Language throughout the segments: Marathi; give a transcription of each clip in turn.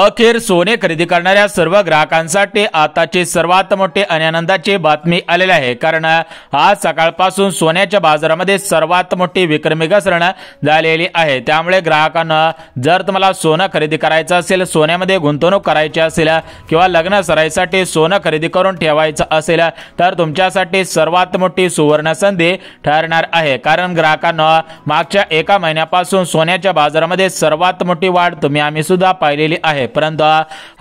अखेर सोने खरेदी करणाऱ्या सर्व ग्राहकांसाठी आताची सर्वात मोठी आणि आनंदाची बातमी आलेली आहे। कारण आज सकाळपासून सोन्याच्या बाजारामध्ये सर्वात मोठी विक्रमी घसरण झालेली आहे। त्यामुळे ग्राहकांना जर तुम्हाला सोनं खरेदी करायचं असेल, सोन्यामध्ये गुंतवणूक करायची असेल किंवा लग्न सराईसाठी सोनं खरेदी करून ठेवायचं असेल तर तुमच्यासाठी सर्वात मोठी सुवर्ण संधी ठरणार आहे। कारण ग्राहकांना मागच्या एका महिन्यापासून सोन्याच्या बाजारामध्ये सर्वात मोठी वाढ आम्ही सुद्धा पाहिलेली आहे। परंतु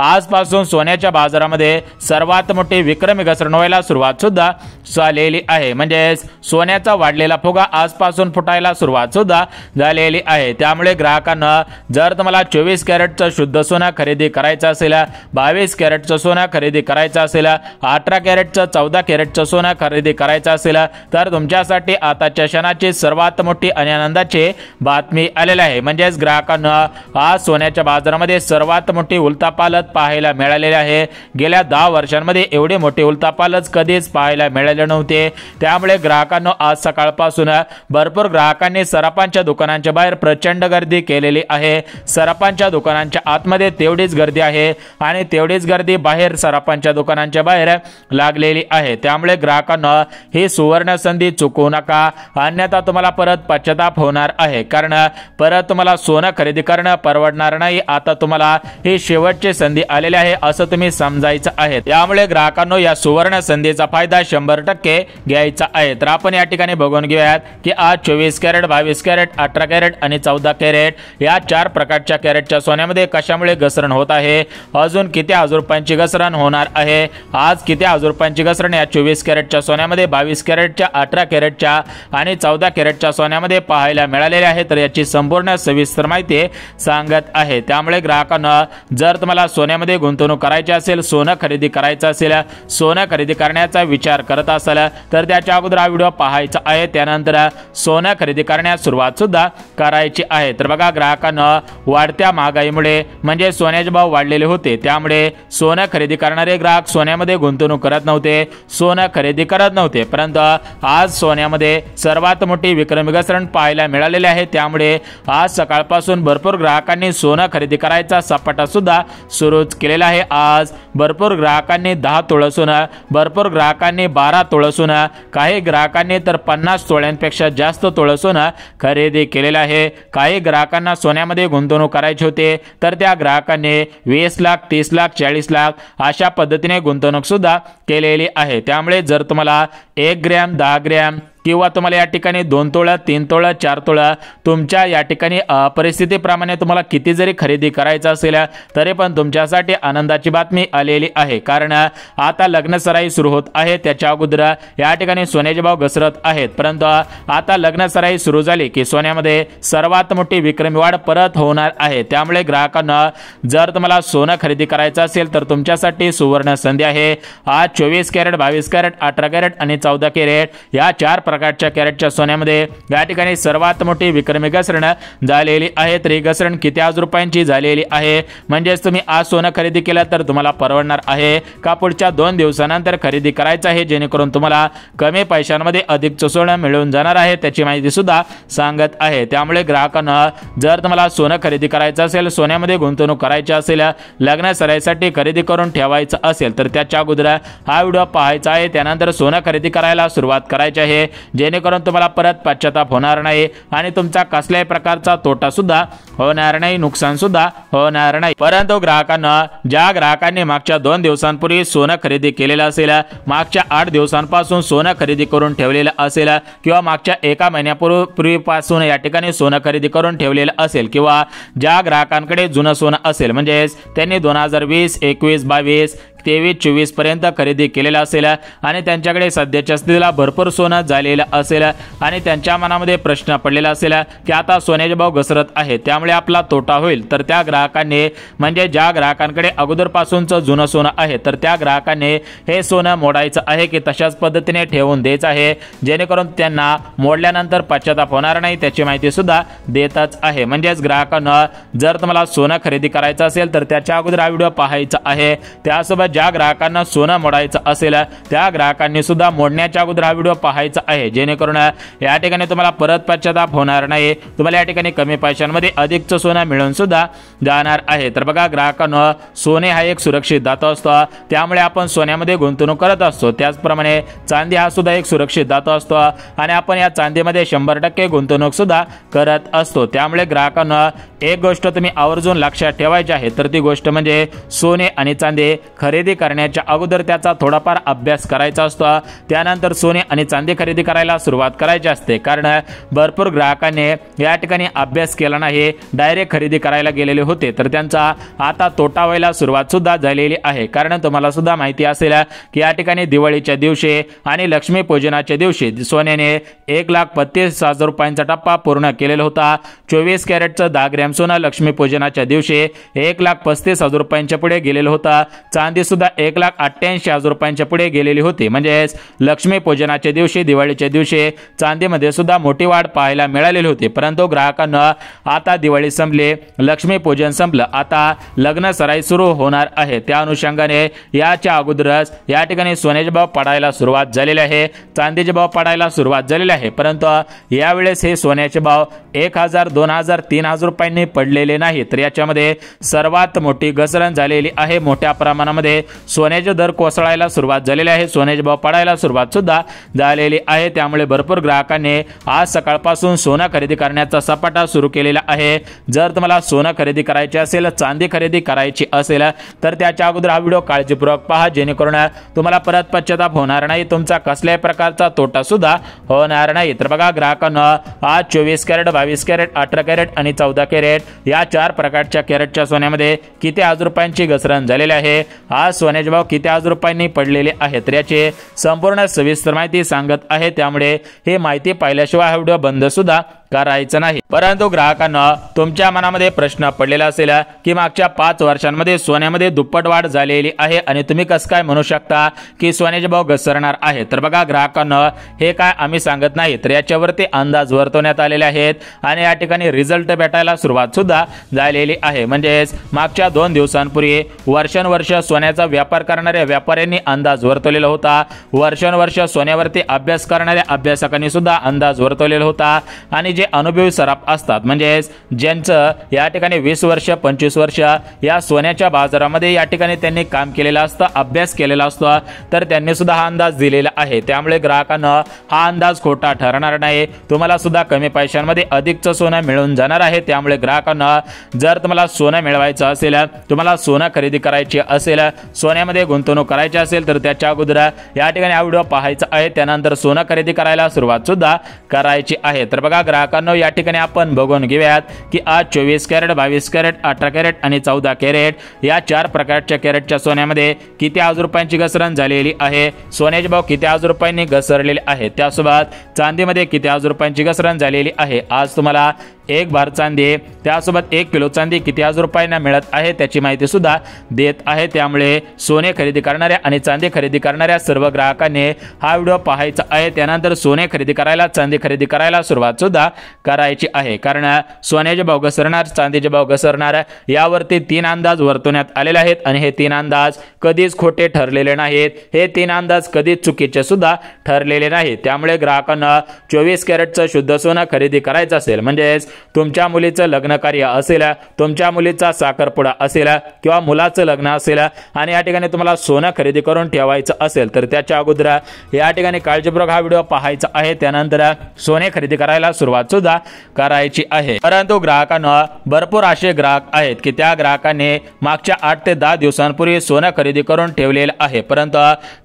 आजपासून सोन्याच्या बाजारामध्ये सर्वात मोठी विक्रमी घसरण व्हायला सुरुवात सुद्धा झालेली आहे। म्हणजे सोन्याचा वाढलेला फुगा आजपासून फुटायला सुरुवात सुद्धा झालेली आहे। त्यामुळे ग्राहकांना जर तुम्हाला 24 कॅरेटचं शुद्ध सोनं खरेदी करायचं असेल, 22 कॅरेटचं सोनं खरेदी करायचं असेल, 18 कॅरेटचं 14 कॅरेटचं सोनं खरेदी करायचं असेल तर तुमच्यासाठी आताच्या क्षणाची सर्वात मोठी आणि आनंदाची बातमी आलेली आहे। म्हणजेच ग्राहकांना आज सोन्याच्या बाजारामध्ये सर्वात मोठी उलथापालट पाहायला मिळालेली आहे। गेल्या 10 वर्षांमध्ये एवढी मोठी उलथापालट कधीच पाहायला मिळाले नव्हते। त्यामुळे ग्राहकांना आज सकाळपासून भरपूर ग्राहकांनी सराफांच्या दुकानांच्या बाहेर प्रचंड गर्दी केलेली आहे। सराफांच्या दुकानांच्या आतमध्ये तेवढीच गर्दी आहे आणि तेवढीच गर्दी बाहेर सराफांच्या दुकानांच्या बाहेर लागलेली आहे। त्यामुळे ग्राहकांना ही सुवर्ण संधी चुकवू नका, अन्यथा तुम्हाला परत पश्चाताप होणार आहे। कारण परत तुम्हाला सोनं खरेदी करणं परवडणार नाही। आता तुम्हाला ही शेवटची संधी आलेली आहे असं तुम्ही समजायचं आहे। त्यामुळे ग्राहकांनो या सुवर्ण संधीचा फायदा 100% घ्यायचा आहे। तर आपण या ठिकाणी बघून घेऊयात की आज 24 कॅरेट, 22 कॅरेट, 18 कॅरेट आणि 14 कॅरेट या 4 प्रकारच्या कॅरेटच्या सोन्यामध्ये कशामुळे घसरण होत आहे, अजून किती हजार रुपयांची घसरण होणार आहे, आज किती हजार रुपयांची घसरण या 24 कॅरेटच्या सोन्यामध्ये, 22 कॅरेटच्या, 18 कॅरेटच्या आणि 14 कॅरेटच्या सोन्यामध्ये पाहायला मिळालेली आहे। तर याची संपूर्ण सविस्तर माहिती सांगत आहे। त्यामुळे ग्राहकांना जर तुम्हाला सोन्यामध्ये गुंतवणूक करायची असेल, सोनं खरेदी करायचं असेल, सोनं खरेदी करण्याचा विचार करत असाल तर त्याच्या अगोदर हा व्हिडिओ पाहायचा आहे। त्यानंतर सोनं खरेदी करण्यास सुरुवात सुद्धा करायची आहे। तर बघा, ग्राहकांना वाढत्या महागाईमुळे म्हणजे सोन्याचे भाव वाढलेले होते, त्यामुळे सोनं खरेदी करणारे ग्राहक सोन्यामध्ये गुंतवणूक करत नव्हते, सोनं खरेदी करत नव्हते। परंतु आज सोन्यामध्ये सर्वात मोठी विक्रमी घसरण पाहायला मिळालेली आहे। त्यामुळे आज सकाळपासून भरपूर ग्राहकांनी सोनं खरेदी करायचा सपाटा सुद्धा सुरूच केलेला आहे। आज भरपूर ग्राहकांनी 10 तोळे सोनं, भरपूर ग्राहकांनी 12 तोळे सोनं, काही ग्राहकांनी तर 50 तोळ्यांपेक्षा जास्त तोळे सोनं खरेदी केलेलं आहे। काही ग्राहकांना सोन्यामध्ये गुंतवणूक करायची होते तर त्या ग्राहकांनी 20 लाख, 30 लाख, 40 लाख अशा पद्धतीने गुंतवणूक सुद्धा केलेली आहे। त्यामुळे जर तुम्हाला 1 ग्रॅम, 10 ग्रॅम किंवा तुम्हाला या ठिकाणी 2 तोळा, 3 तोळा, 4 तोळा तुमच्या या ठिकाणी परिस्थितीप्रमाणे तुम्हाला किती जरी खरेदी करायचं असेल तरी पण तुमच्यासाठी आनंदाची बातमी आलेली आहे। कारण आता लग्न सराई सुरू होत आहे, त्याच्या अगोदर या ठिकाणी सोन्याचे भाव घसरत आहेत। परंतु आता लग्न सराई सुरू झाली की सोन्यामध्ये सर्वात मोठी विक्रमी वाढ परत होणार आहे। त्यामुळे ग्राहकांना जर तुम्हाला सोनं खरेदी करायचं असेल तर तुमच्यासाठी सुवर्ण संधी आहे। आज 24 कॅरेट, 22 कॅरेट, 18 कॅरेट आणि 14 कॅरेट या 4 प्रकारच्या कॅरेटच्या सोन्यामध्ये या ठिकाणी सर्वात मोठी विक्रमी घसरण झालेली आहे। तर ही घसरण किती हजार रुपयांची झालेली आहे, म्हणजेच तुम्ही आज सोनं खरेदी केलं तर तुम्हाला परवडणार आहे का पुढच्या 2 दिवसानंतर खरेदी करायचं आहे, जेणेकरून तुम्हाला कमी पैशांमध्ये अधिकचं सोनं मिळून जाणार आहे, त्याची माहिती सुद्धा सांगत आहे। त्यामुळे ग्राहकांना जर तुम्हाला सोनं खरेदी करायचं असेल, सोन्यामध्ये गुंतवणूक करायची असेल, लग्न सराईसाठी खरेदी करून ठेवायचं असेल तर त्याच्या अगोदर हा व्हिडिओ पाहायचा आहे। त्यानंतर सोनं खरेदी करायला सुरुवात करायची आहे, जेणेकरून तुम्हाला परत पश्चाताप होणार नाही आणि तुमचा कसल्याही प्रकारचा तोटा सुद्धा होणार नाही, नुकसान सुद्धा होणार नाही। परंतु ग्राहकांना, ज्या ग्राहकांनी मागच्या 2 दिवसांपूर्वी सोनं खरेदी केलेलं असेल, मागच्या 8 दिवसांपासून सोनं खरेदी करून ठेवलेलं असेल किंवा मागच्या एका महिन्यापूर्वीपासून या ठिकाणी सोनं खरेदी करून ठेवलेलं असेल किंवा ज्या ग्राहकांकडे जुनं सोनं असेल, म्हणजे त्यांनी 2020, 21, 22, 23, 24 पर्यंत खरेदी केलेला असेल आणि त्यांच्याकडे सध्याच्या स्थितीला भरपूर सोनं झालेलं असेल आणि त्यांच्या मनामध्ये प्रश्न पडलेला असेल की आता सोन्याचे भाव घसरत आहेत, त्यामुळे आपला तोटा होईल, तर त्या ग्राहकांनी, म्हणजे ज्या ग्राहकांकडे अगोदरपासूनचं जुनं सोनं आहे तर त्या ग्राहकांनी हे सोनं मोडायचं आहे की तशाच पद्धतीने ठेवून द्यायचं आहे, जेणेकरून त्यांना मोडल्यानंतर पश्चाताप होणार नाही, त्याची माहिती सुद्धा देतच आहे। म्हणजेच ग्राहकांना जर तुम्हाला सोनं खरेदी करायचं असेल तर त्याच्या अगोदर हा व्हिडिओ पाहायचा आहे। त्यासोबत ज्या ग्राहकांना सोनं मोडायचं असेल त्या ग्राहकांनी सुद्धा मोडण्याच्या अगोदर हा व्हिडिओ पाहायचा आहे, जेणेकरून या ठिकाणी तुम्हाला परत पश्चाताप होणार नाही, तुम्हाला या ठिकाणी कमी पैशांमध्ये अधिकचं सोनं मिळून सुद्धा जाणार आहे। तर बघा ग्राहकांनो, सोने हा एक सुरक्षित धातू असतो, त्यामुळे आपण सोन्यामध्ये गुंतवणूक करत असतो। त्याचप्रमाणे चांदी हा सुद्धा एक सुरक्षित धातू असतो आणि आपण या चांदीमध्ये 100% गुंतवणूक सुद्धा करत असतो। त्यामुळे ग्राहकांनो, एक गोष्ट तुम्ही आवर्जून लक्षात ठेवायची आहे, तर ती गोष्ट म्हणजे सोने आणि चांदी खरेदी करण्याच्या अगोदर त्याचा थोडाफार अभ्यास करायचा असतो, त्यानंतर सोने आणि चांदी खरेदी करायला सुरुवात करायची असते। कारण भरपूर ग्राहकांनी या ठिकाणी अभ्यास केला नाही, डायरेक्ट खरेदी करायला गेलेले होते, तर त्यांचा आता तोटा व्हायला सुरुवात सुद्धा झालेली आहे। कारण तुम्हाला सुद्धा माहिती असेल की या ठिकाणी दिवाळीच्या दिवशी आणि लक्ष्मीपूजनाच्या दिवशी सोन्याने 1,35,000 रुपयांचा टप्पा पूर्ण केलेला होता। 24 कॅरेटचं 10 ग्रॅम सोनं लक्ष्मीपूजनाच्या दिवशी 1,35,000 रुपयांच्या पुढे गेलेलं होतं। चांदी सुद्धा 1,88,000 रुपयांच्या पुढे गेलेली होती। म्हणजे लक्ष्मीपूजनाच्या दिवशी, दिवाळीच्या दिवशी चांदीमध्ये सुद्धा मोठी वाढ पाहायला मिळालेली होती। परंतु ग्राहकांना आता दिवाळी संपली, लक्ष्मीपूजन संपलं, आता लग्न सराई सुरू होणार आहे, त्या अनुषंगाने याच्या अगोदरच या ठिकाणी सोन्याचे भाव पडायला सुरुवात झालेले आहे, चांदीचे भाव पडायला सुरुवात झालेली आहे। परंतु यावेळेस हे सोन्याचे भाव 1,000, 2,000, 3,000 रुपयांनी पडलेले नाही, तर याच्यामध्ये सर्वात मोठी घसरण झालेली आहे। मोठ्या प्रमाणामध्ये सोन्याचे दर कोसळायला सुरुवात झालेली आहे, सोन्याचे भाव पडायला सुरुवात सुद्धा झालेली आहे। त्यामुळे भरपूर ग्राहकांनी आज सकाळपासून सोनं खरेदी करण्याचा सपाटा सुरू केलेला आहे। जर तुम्हाला सोनं खरेदी करायचे असेल, चांदी खरेदी करायची असेल, तर त्याच्या अगोदर हा व्हिडिओ काळजीपूर्वक पहा, जेणेकरून तुम्हाला परत पश्चाताप होणार नाही, तुमचा कसल्याही प्रकारचा तोटा सुद्धा होणार नाही। तर बघा ग्राहकांनो, आज 24 कॅरेट, 22 कॅरेट, 18 कॅरेट आणि 14 कॅरेट या 4 प्रकारच्या कॅरेटच्या सोन्यामध्ये किती हजार रुपयांची घसरण झालेली आहे, आज सोन्याचे भाव किती हजार रुपयांनी पडलेले आहेत, तर याची संपूर्ण सविस्तर माहिती सांगत आहे। त्यामुळे ही माहिती पाहिल्याशिवाय हा व्हिडिओ बंद सुद्धा करायचं नाही। परंतु ग्राहकांना तुमच्या मनामध्ये प्रश्न पडलेला असेल की मागच्या 5 वर्षांमध्ये सोन्यामध्ये दुप्पट वाढ झालेली आहे आणि तुम्ही कसं काय म्हणू शकता की सोन्याचे भाव घसरणार आहे, तर बघा ग्राहकांना, हे काय आम्ही सांगत नाही, तर याच्यावरती अंदाज वर्तवण्यात आलेले आहेत आणि या ठिकाणी रिझल्ट भेटायला सुरुवात सुद्धा झालेली आहे। म्हणजेच मागच्या 2 दिवसांपूर्वी वर्षानुवर्ष सोन्याचा व्यापार करणाऱ्या व्यापाऱ्यांनी अंदाज वर्तवलेला होता, वर्षानुवर्ष सोन्यावरती अभ्यास करणाऱ्या अभ्यासकांनी सुद्धा अंदाज वर्तवलेला होता आणि अनुभवी सराफ असतात, म्हणजे ज्यांचं या ठिकाणी 20 वर्ष 25 वर्ष या सोन्याच्या बाजारामध्ये या ठिकाणी त्यांनी काम केलेलं असतं, अभ्यास केलेला असतो, तर त्यांनी सुद्धा हा अंदाज दिलेला आहे। त्यामुळे ग्राहकांना हा अंदाज खोटा ठरणार नाही, तुम्हाला सुद्धा कमी पैशांमध्ये अधिकचं सोनं मिळून जाणार आहे। त्यामुळे ग्राहकांना, जर तुम्हाला सोनं मिळवायचं असेल, तुम्हाला सोनं खरेदी करायची असेल, सोन्यामध्ये गुंतवणूक करायची असेल, तर त्याच्या अगोदर या ठिकाणी हा व्हिडिओ पाहायचा आहे, त्यानंतर सोनं खरेदी करायला सुरुवात सुद्धा करायची आहे। तर बघा ग्राहकांनो, या ठिकाणी आपण बघून घेऊयात की आज 24 कॅरेट, 22 कॅरेट, 18 कॅरेट आणि 14 कॅरेट या 4 प्रकारच्या कॅरेटच्या सोन्यामध्ये किती हजार रुपयांची घसरण झालेली आहे, सोन्याचे भाव किती हजार रुपयांनी घसरलेले आहे, त्यासोबत चांदीमध्ये किती हजार रुपयांची घसरण झालेली आहे। आज तुम्हाला 1 भार चांदी, त्यासोबत 1 किलो चांदी किती हजार रुपयांना मिळत आहे त्याची माहिती सुद्धा देत आहे। त्यामुळे सोने खरेदी करणाऱ्या आणि चांदी खरेदी करणाऱ्या सर्व ग्राहकांनी हा व्हिडिओ पाहायचा आहे, त्यानंतर सोने खरेदी करायला, चांदी खरेदी करायला सुरुवात सुद्धा करायची आहे। कारण सोन्याचे भाव घसरणार, चांदीचे भाव घसरणार, यावरती 3 अंदाज वर्तवण्यात आलेले आहेत आणि हे 3 अंदाज कधीच खोटे ठरलेले नाहीत, हे 3 अंदाज कधीच चुकीचे सुद्धा ठरलेले नाहीत। त्यामुळे ग्राहकांना 24 कॅरेटचं शुद्ध सोनं खरेदी करायचं असेल, म्हणजेच तुमच्या मुलीचं लग्न कार्य असेल, तुमच्या मुलीचा साखरपुडा असेल किंवा मुलाचं लग्न असेल आणि या ठिकाणी तुम्हाला सोनं खरेदी करून ठेवायचं असेल, तर त्याच्या अगोदर या ठिकाणी काळजीपूर्वक हा व्हिडिओ पाहायचा आहे, त्यानंतर सोने खरेदी करायला सुरुवात सुद्धा करायची आहे। परंतु ग्राहकांना, भरपूर असे ग्राहक आहेत की त्या ग्राहकांनी मागच्या 8 ते 10 दिवसांपूर्वी सोनं खरेदी करून ठेवलेलं आहे, परंतु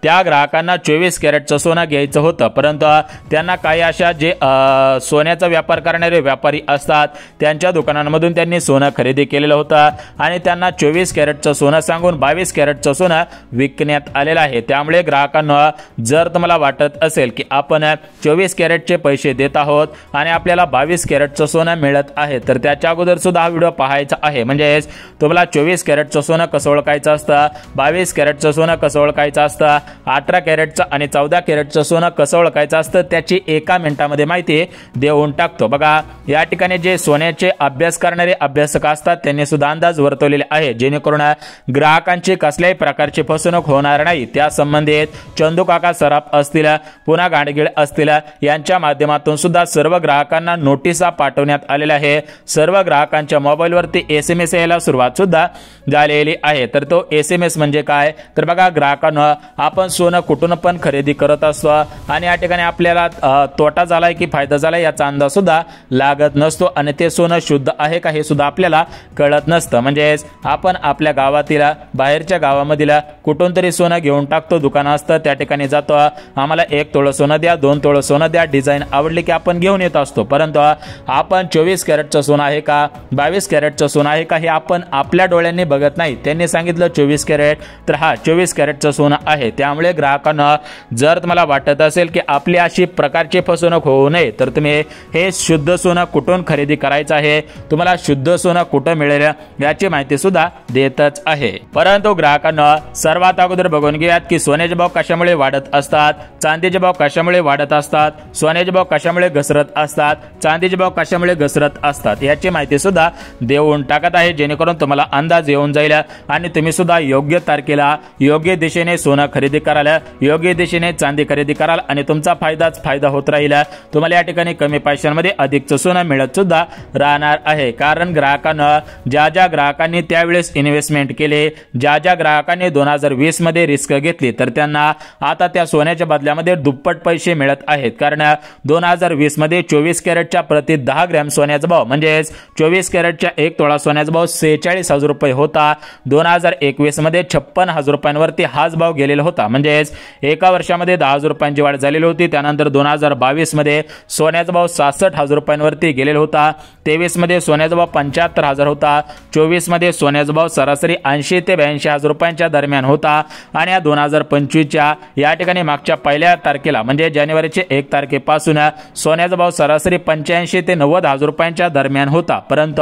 त्या ग्राहकांना 24 कॅरेटचं सोनं घ्यायचं होतं, परंतु त्यांना काही अशा जे सोन्याचा व्यापार करणारे व्यापारी असतात त्यांच्या दुकानांमधून त्यांनी सोनं खरेदी केलेलं होतं आणि त्यांना 24 कॅरेटचं सोनं सांगून 22 कॅरेटचं सोनं विकण्यात आलेलं आहे। त्यामुळे ग्राहकांना, जर तुम्हाला वाटत असेल की आपण 24 कॅरेटचे पैसे देत आहोत आणि आपल्याला 22 कॅरेटचं सोनं मिळत आहे, तर त्याच्या अगोदर सुद्धा हा व्हिडिओ पाहायचा आहे। म्हणजे तुम्हाला 24 कॅरेटचं सोनं कसं ओळखायचं असतं, 22 कॅरेटचं सोनं कसं ओळखायचं असतं, 18 कॅरेटचं आणि 14 कॅरेटचं सोनं कसं ओळखायचं असतं, त्याची 1 मिनिटामध्ये माहिती देऊन टाकतो। बघा या ठिकाणी ठिकाणी जे सोन्याचे अभ्यास करणारे अभ्यासक असतात त्यांनी सुद्धा अंदाज वर्तवलेले आहे, जेणेकरून ग्राहकांची कसल्याही प्रकारची फसवणूक होणार नाही। त्या संबंधित चंदू काका सराफ असतील, पुन्हा गाडगीळ असतील, यांच्या माध्यमातून सुद्धा सर्व ग्राहकांना नोटिसा पाठवण्यात आलेल्या आहे। सर्व ग्राहकांच्या मोबाईलवरती SMS यायला सुरुवात सुद्धा झालेली आहे। तर तो SMS म्हणजे काय, तर बघा ग्राहकांना आपण सोनं कुठून पण खरेदी करत असतो आणि या ठिकाणी आपल्याला तोटा झालाय की फायदा झालाय याचा अंदाज सुद्धा लागत नसतो आणि ते सोनं शुद्ध आहे का हे सुद्धा आपल्याला कळत नसतं। म्हणजे आपण आपल्या गावातील बाहेरच्या गावामधील कुठून तरी सोनं घेऊन टाकतो, दुकान असतं त्या ठिकाणी जातो, आम्हाला 1 तोळं सोनं द्या, 2 तोळं सोनं द्या, डिझाईन आवडली की आपण घेऊन येत असतो। परंतु आपण 24 कॅरेटचं सोनं आहे का 22 कॅरेटचं सोनं आहे का हे आपण आपल्या डोळ्यांनी बघत नाही। त्यांनी सांगितलं 24 कॅरेट, तर हा 24 कॅरेटचं सोनं आहे। त्यामुळे ग्राहकांना जर तुम्हाला वाटत असेल की आपली अशी प्रकारची फसवणूक होऊ नये तर तुम्ही हे शुद्ध सोनं कुठून खरेदी करायचं आहे, तुम्हाला शुद्ध सोनं कुठं मिळेल याची माहिती सुद्धा देतच आहे। परंतु ग्राहकांना सर्वात अगोदर बघून घेऊयात की सोन्याचे भाव कशामुळे वाढत असतात, चांदीचे भाव कशामुळे वाढत असतात, सोन्याचे भाव कशामुळे घसरत असतात, चांदीचे भाव कशामुळे घसरत असतात याची माहिती सुद्धा देऊन टाकत आहे, जेणेकरून तुम्हाला अंदाज येऊन जाईल आणि तुम्ही सुद्धा योग्य तारखेला योग्य दिशेने सोनं खरेदी कराल, योग्य दिशेने चांदी खरेदी कराल आणि तुमचा फायदाच फायदा होत राहील। तुम्हाला या ठिकाणी कमी पैशांमध्ये अधिकचं सोनं मिळत सुद्धा राहणार आहे। कारण ग्राहकांना ज्या ग्राहकांनी त्यावेळेस इन्व्हेस्टमेंट केले, ज्या ग्राहकांनी 2020 मध्ये रिस्क घेतली तर त्यांना आता त्या सोन्याच्या बदल्यामध्ये दुप्पट पैसे मिळत आहेत। कारण 2020 मध्ये 24 कॅरेटच्या प्रति 10 ग्रॅम सोन्याचा भाव म्हणजे 24 कॅरेटच्या 1 तोळा सोन्याचा भाव 46,000 रुपये होता। 2021 मध्ये 56,000 रुपयांवरती हाच भाव गेलेला होता, म्हणजे एका वर्षामध्ये 10,000 रुपयांची वाढ झालेली होती। त्यानंतर 2022 मध्ये सोन्याचा भाव 66,000 रुपयांवरती गेलेला होता, 23 मध्ये सोन्याचा भाव 75,000 होता, 24 मध्ये सोन्याचा भाव सरासरी 80 ते 82,000 रुपयांच्या दरम्यान होता आणि 2025च्या या ठिकाणी मागच्या पहिल्या तारखेला म्हणजे जानेवारीच्या 1 तारखेपासून सोन्याचा भाव सरासरी 85 ते 90,000 रुपयांच्या दरम्यान होता। परंतु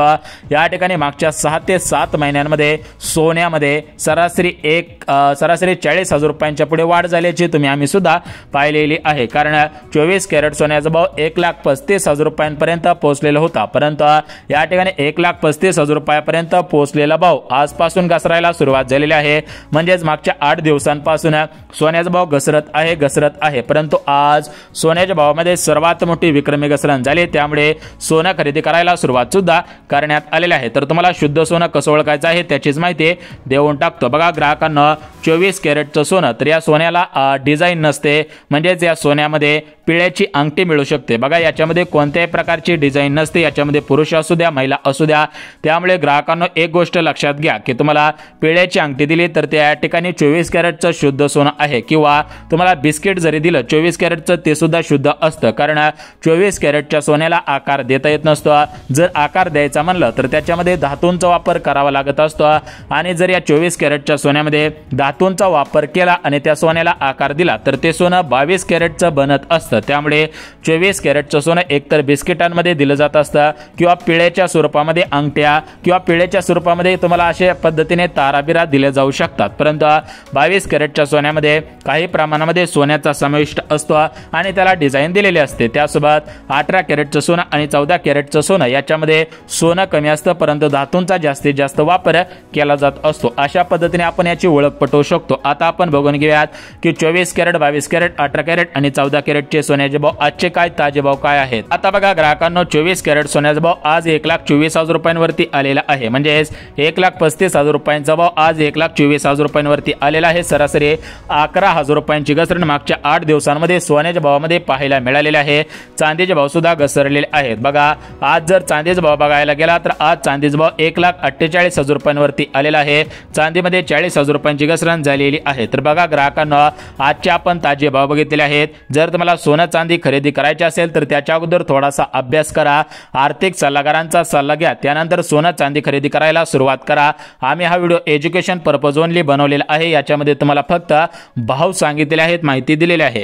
या ठिकाणी मागच्या 6 ते 7 महिन्यांमध्ये सोन्यामध्ये सरासरी 40,000 रुपयांच्या पुढे वाढ झाल्याची आम्ही सुद्धा पाहिलेली आहे। कारण 24 कॅरेट सोन्याचा भाव 1,35,000 रुपयांपर्यंत पोहोचलेला होता, परंतु या ठिकाणी 1,35,000 रुपयांपर्यंत पोहोचलेला भाव आजपासून घसरायला सुरुवात झालेली आहे। म्हणजेच मागच्या 8 दिवसांपासून सोन्याचा भाव घसरत आहे। परंतु आज सोन्याच्या भावामध्ये सर्वात मोठी विक्रमी घसरण झाली, त्यामुळे सोनं खरेदी करायला सुरुवात सुद्धा करण्यात आलेली आहे। तर तुम्हाला शुद्ध सोनं कसं ओळखायचं आहे त्याचीच माहिती देऊन टाकतो। बघा ग्राहकांना 24 कॅरेटचं सोनं, तर या सोन्याला डिझाईन नसते, म्हणजेच या सोन्यामध्ये पिळ्याची अंगठी मिळू शकते। बघा याच्यामध्ये कोणत्याही प्रकारची डिझाईन नसते, याच्यामध्ये पुरुष असू द्या महिला असू द्या। त्यामुळे ग्राहकांना एक गोष्ट लक्षात घ्या की तुम्हाला पिळ्याची अंगठी दिली तर त्या ठिकाणी 24 कॅरेटचं शुद्ध सोनं आहे, किंवा तुम्हाला बिस्किट जरी दिलं 24 कॅरेटचं ते सुद्धा शुद्ध असतं। कारण 24 कॅरेटच्या सोन्याला आकार देता येत नसतो, जर आकार द्यायचा म्हणलं तर त्याच्यामध्ये धातूंचा वापर करावा लागत असतो आणि जर या 24 कॅरेटच्या सोन्यामध्ये धातूंचा वापर केला आणि त्या सोन्याला आकार दिला तर ते सोनं 22 कॅरेटचं बनत असतं। त्यामुळे 24 कॅरेटचं सोनं एकतर बिस्किटांमध्ये दिलं जात असतं किंवा पिळ्याच्या स्वरूपामध्ये अंगठ्या किंवा पिळ्याच्या स्वरूपामध्ये तुम्हाला अशा पद्धतीने ताराबिरा दिले जाऊ शकतात। परंतु 22 कॅरेटच्या सोन्यामध्ये काही प्रमाणामध्ये सोन्याचा समाविष्ट असतो आणि त्याला डिझाईन दिलेली असते। त्यासोबत 18 कॅरेटचं सोनं आणि 14 कॅरेटचं सोनं याच्यामध्ये सोनं कमी असतं, परंतु धातूंचा जास्तीत जास्त वापर केला जात असतो। अशा पद्धतीने आपण याची ओळख पटवू शकतो। आता आपण बघून घेऊयात की 24 कॅरेट 22 कॅरेट 18 कॅरेट आणि 14 कॅरेटचे सोन्याचे भाव आजचे काय ताजे भाव काय आहेत। आता बघा ग्राहकांनो 24 कॅरेट सोन्याचा भाव आज 1,24,000 रुपयांवरती आलेला आहे, म्हणजे 1,35,000 रुपयांचा भाव आज 1,24,000 रुपयांवरती आलेला आहे। सरासरी 11,000 रुपयांची घसरण मागच्या 8 दिवसांमध्ये सोन्याच्या भावामध्ये पाहायला मिळालेले आहे। चांदीचे भाव सुद्धा घसरलेले आहेत। बघा आज जर चांदीचा भाव बघायला गेला तर आज चांदीचा भाव 1,48,000 रुपयांवरती आलेला आहे। चांदीमध्ये 40,000 रुपयांची घसरण झालेली आहे। तर बघा ग्राहकांनो आजचे आपण ताजे भाव बघितलेले आहेत। जर तुम्हाला सोनं चांदी खरेदी करायची असेल तर त्याच्या अगोदर थोडासा अभ्यास करा, आर्थिक सल्लागारांचा सल्ला घ्या, त्यानंतर सोनं चांदी खरेदी करायला सुरुवात करा। आम्ही हा व्हिडिओ एज्युकेशन पर्पज ओनली बनवलेला आहे, याच्यामध्ये तुम्हाला फक्त भाव सांगितलेले आहेत, माहिती दिलेली आहे।